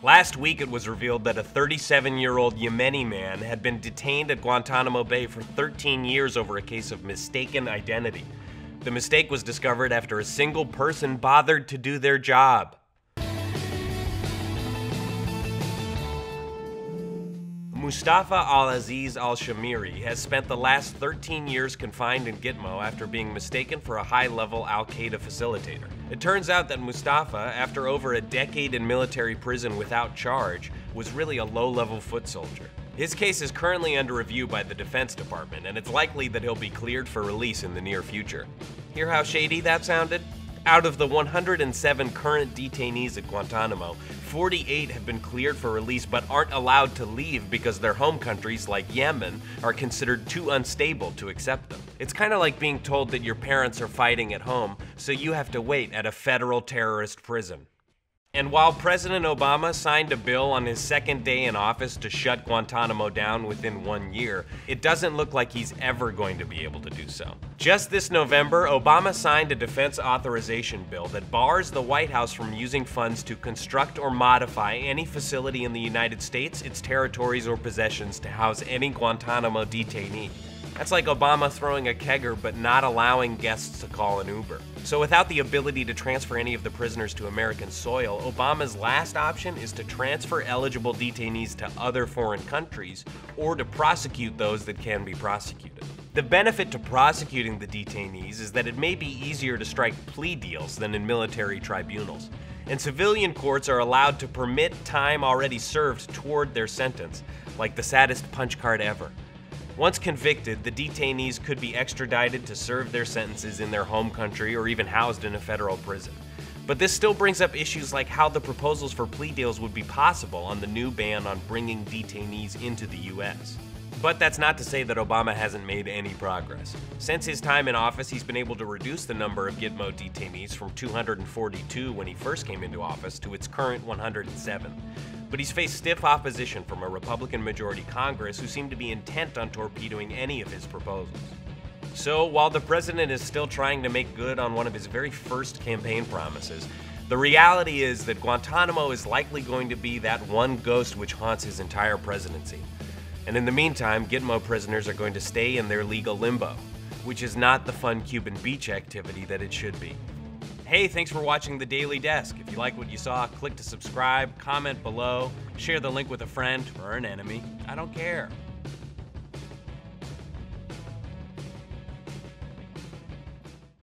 Last week, it was revealed that a 37-year-old Yemeni man had been detained at Guantanamo Bay for 13 years over a case of mistaken identity. The mistake was discovered after a single person bothered to do their job. Mustafa Al-Aziz Al-Shamiri has spent the last 13 years confined in Gitmo after being mistaken for a high-level Al-Qaeda facilitator. It turns out that Mustafa, after over a decade in military prison without charge, was really a low-level foot soldier. His case is currently under review by the Defense Department, and it's likely that he'll be cleared for release in the near future. Hear how shady that sounded? Out of the 107 current detainees at Guantanamo, 48 have been cleared for release but aren't allowed to leave because their home countries, like Yemen, are considered too unstable to accept them. It's kind of like being told that your parents are fighting at home, so you have to wait at a federal terrorist prison. And while President Obama signed a bill on his second day in office to shut Guantanamo down within 1 year, it doesn't look like he's ever going to be able to do so. Just this November, Obama signed a defense authorization bill that bars the White House from using funds to construct or modify any facility in the United States, its territories, or possessions to house any Guantanamo detainee. That's like Obama throwing a kegger but not allowing guests to call an Uber. So without the ability to transfer any of the prisoners to American soil, Obama's last option is to transfer eligible detainees to other foreign countries or to prosecute those that can be prosecuted. The benefit to prosecuting the detainees is that it may be easier to strike plea deals than in military tribunals, and civilian courts are allowed to permit time already served toward their sentence, like the saddest punch card ever. Once convicted, the detainees could be extradited to serve their sentences in their home country or even housed in a federal prison. But this still brings up issues like how the proposals for plea deals would be possible on the new ban on bringing detainees into the U.S. But that's not to say that Obama hasn't made any progress. Since his time in office, he's been able to reduce the number of Gitmo detainees from 242 when he first came into office to its current 107. But he's faced stiff opposition from a Republican-majority Congress who seem to be intent on torpedoing any of his proposals. So, while the president is still trying to make good on one of his very first campaign promises, the reality is that Guantanamo is likely going to be that one ghost which haunts his entire presidency. And in the meantime, Gitmo prisoners are going to stay in their legal limbo, which is not the fun Cuban beach activity that it should be. Hey, thanks for watching The Daily Desk. If you like what you saw, click to subscribe, comment below, share the link with a friend or an enemy. I don't care.